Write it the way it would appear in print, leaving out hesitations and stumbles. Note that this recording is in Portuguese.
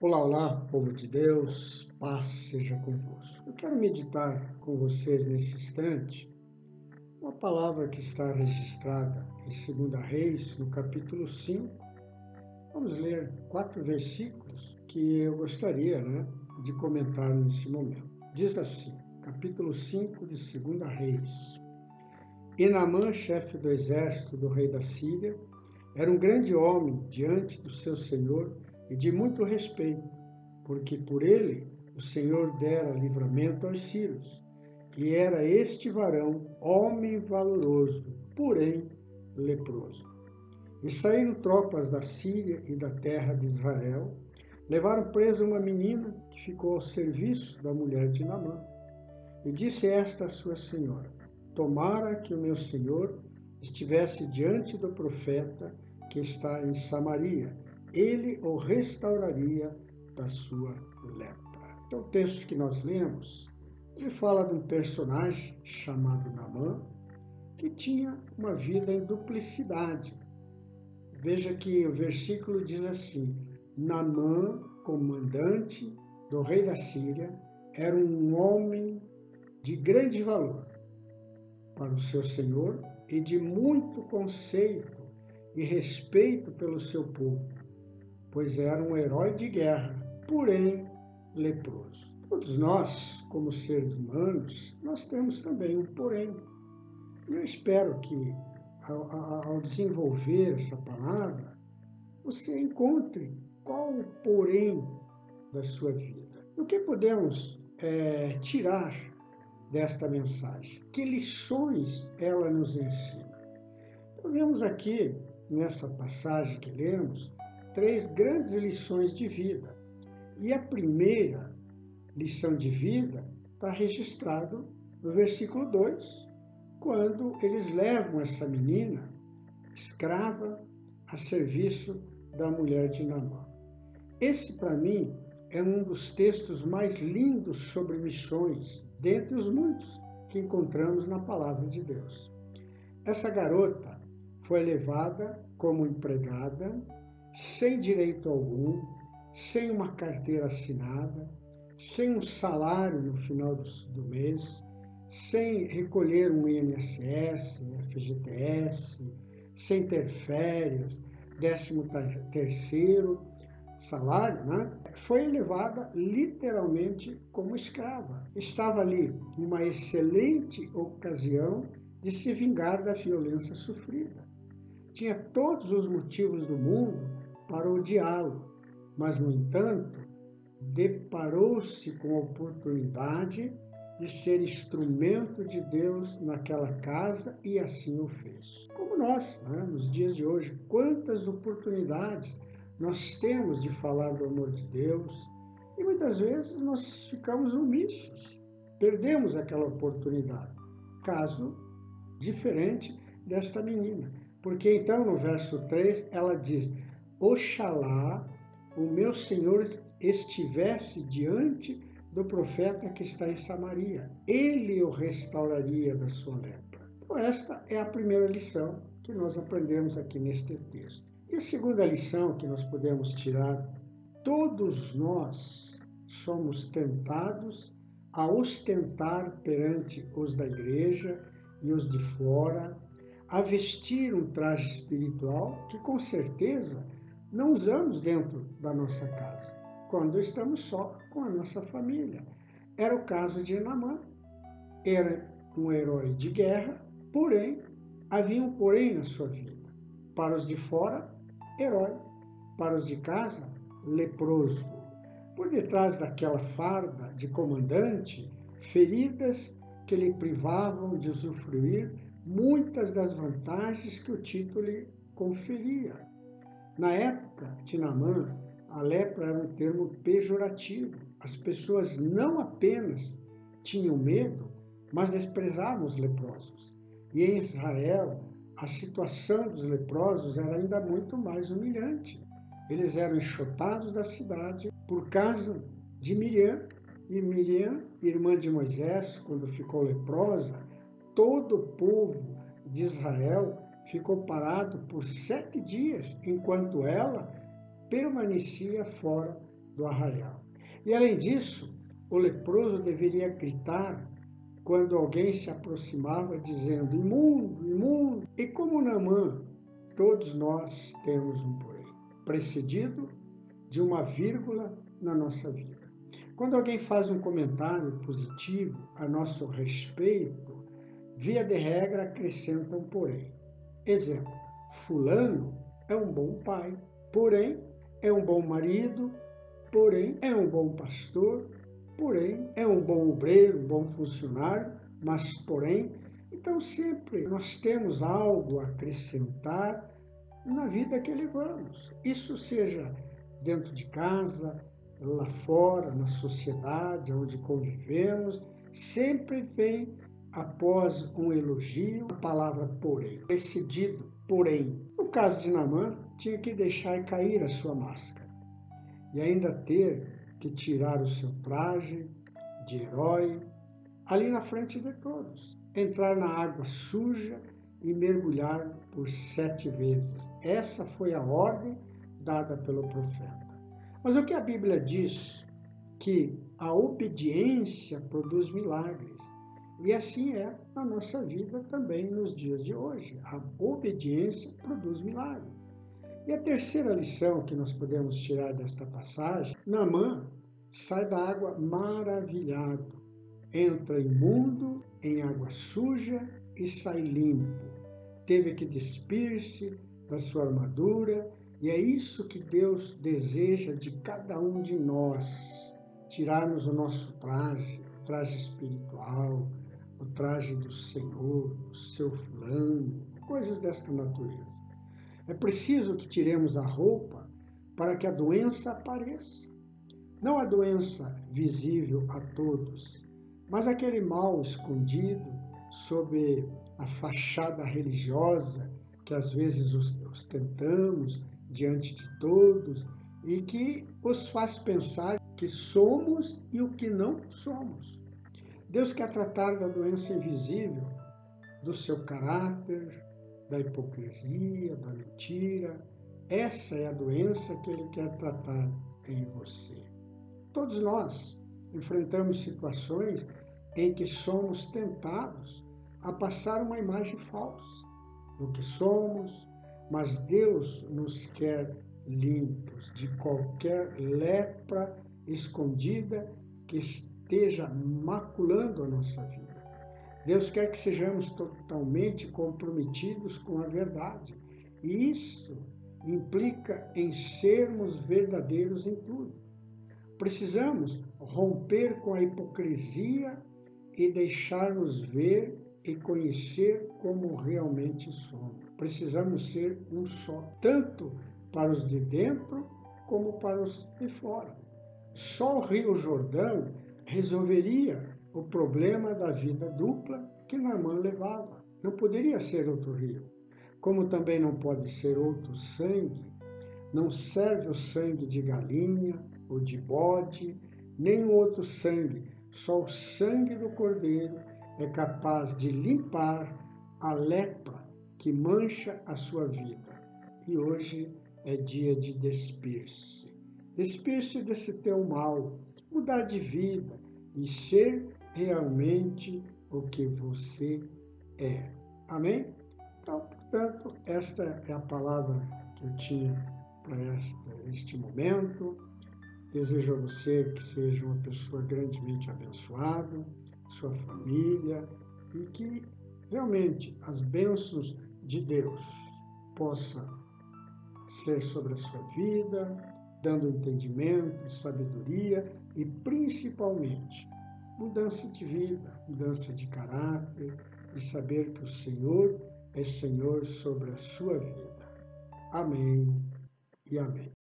Olá, olá, povo de Deus, paz seja convosco. Eu quero meditar com vocês nesse instante uma palavra que está registrada em 2 Reis, no capítulo 5. Vamos ler 4 versículos que eu gostaria de comentar nesse momento. Diz assim, capítulo 5 de 2 Reis. E Naamã, chefe do exército do rei da Síria, era um grande homem diante do seu senhor e de muito respeito, porque por ele o Senhor dera livramento aos sírios. E era este varão homem valoroso, porém leproso. E saíram tropas da Síria e da terra de Israel, levaram presa uma menina que ficou ao serviço da mulher de Naamã. E disse esta à sua senhora: tomara que o meu senhor estivesse diante do profeta que está em Samaria, ele o restauraria da sua lepra. Então, o texto que nós lemos, ele fala de um personagem chamado Naamã, que tinha uma vida em duplicidade. Veja que o versículo diz assim: Naamã, comandante do rei da Síria, era um homem de grande valor para o seu senhor e de muito conceito e respeito pelo seu povo, pois era um herói de guerra, porém leproso. Todos nós, como seres humanos, nós temos também um porém. Eu espero que, ao desenvolver essa palavra, você encontre qual o porém da sua vida. O que podemos tirar desta mensagem? Que lições ela nos ensina? Então, vemos aqui, nessa passagem que lemos, 3 grandes lições de vida. E a primeira lição de vida está registrado no versículo 2, quando eles levam essa menina, escrava, a serviço da mulher de Naamã. Esse, para mim, é um dos textos mais lindos sobre missões, dentre os muitos que encontramos na palavra de Deus. Essa garota foi levada como empregada, sem direito algum, sem uma carteira assinada, sem um salário no final do mês, sem recolher um INSS, FGTS, sem ter férias, 13º salário, foi levada literalmente como escrava. Estava ali uma excelente ocasião de se vingar da violência sofrida. Tinha todos os motivos do mundo para odiá-lo, mas, no entanto, deparou-se com a oportunidade de ser instrumento de Deus naquela casa e assim o fez. Como nós, nos dias de hoje, quantas oportunidades nós temos de falar do amor de Deus e muitas vezes nós ficamos omissos, perdemos aquela oportunidade. Caso diferente desta menina. Porque então no verso 3 ela diz: oxalá o meu Senhor estivesse diante do profeta que está em Samaria, ele o restauraria da sua lepra. Então esta é a primeira lição que nós aprendemos aqui neste texto. E a segunda lição que nós podemos tirar: todos nós somos tentados a ostentar perante os da igreja e os de fora, a vestir um traje espiritual que com certeza não usamos dentro da nossa casa, quando estamos só com a nossa família. Era o caso de Naamã. Era um herói de guerra, porém, havia um porém na sua vida. Para os de fora, herói. Para os de casa, leproso. Por detrás daquela farda de comandante, feridas que lhe privavam de usufruir muitas das vantagens que o título lhe conferia. Na época de Naamã, a lepra era um termo pejorativo. As pessoas não apenas tinham medo, mas desprezavam os leprosos. E em Israel, a situação dos leprosos era ainda muito mais humilhante. Eles eram enxotados da cidade por causa de Miriam. E Miriam, irmã de Moisés, quando ficou leprosa, todo o povo de Israel ficou parado por 7 dias, enquanto ela permanecia fora do arraial. E além disso, o leproso deveria gritar quando alguém se aproximava dizendo: imundo, imundo. E como Naamã, todos nós temos um porém, precedido de uma vírgula na nossa vida. Quando alguém faz um comentário positivo a nosso respeito, via de regra acrescenta um porém. Exemplo: fulano é um bom pai, porém é um bom marido, porém é um bom pastor, porém é um bom obreiro, um bom funcionário, mas porém. Então sempre nós temos algo a acrescentar na vida que levamos. Isso seja dentro de casa, lá fora, na sociedade onde convivemos, sempre vem após um elogio a palavra porém, precedido porém. No caso de Naamã, tinha que deixar cair a sua máscara e ainda ter que tirar o seu traje de herói ali na frente de todos, entrar na água suja e mergulhar por 7 vezes. Essa foi a ordem dada pelo profeta. Mas o que a Bíblia diz? Que a obediência produz milagres. E assim é na nossa vida também nos dias de hoje. A obediência produz milagres. E a terceira lição que nós podemos tirar desta passagem: Naamã sai da água maravilhado, entra imundo em água suja e sai limpo. Teve que despir-se da sua armadura, e é isso que Deus deseja de cada um de nós: tirarmos o nosso traje, o traje espiritual, o traje do Senhor, o seu fulano, coisas desta natureza. É preciso que tiremos a roupa para que a doença apareça. Não a doença visível a todos, mas aquele mal escondido sob a fachada religiosa que às vezes ostentamos diante de todos e que os faz pensar que somos e o que não somos. Deus quer tratar da doença invisível, do seu caráter, da hipocrisia, da mentira. Essa é a doença que Ele quer tratar em você. Todos nós enfrentamos situações em que somos tentados a passar uma imagem falsa do que somos, mas Deus nos quer limpos de qualquer lepra escondida que esteja maculando a nossa vida. Deus quer que sejamos totalmente comprometidos com a verdade. E isso implica em sermos verdadeiros em tudo. Precisamos romper com a hipocrisia e deixar-nos ver e conhecer como realmente somos. Precisamos ser um só, tanto para os de dentro como para os de fora. Só o Rio Jordão resolveria o problema da vida dupla que Naamã levava. Não poderia ser outro rio. Como também não pode ser outro sangue. Não serve o sangue de galinha ou de bode, nem outro sangue. Só o sangue do Cordeiro é capaz de limpar a lepra que mancha a sua vida. E hoje é dia de despir-se. Despir-se desse teu mal, mudar de vida e ser realmente o que você é. Amém? Então, portanto, esta é a palavra que eu tinha para este momento. Desejo a você que seja uma pessoa grandemente abençoada, sua família, e que realmente as bênçãos de Deus possam ser sobre a sua vida, dando entendimento, sabedoria e principalmente mudança de vida, mudança de caráter e saber que o Senhor é Senhor sobre a sua vida. Amém e amém.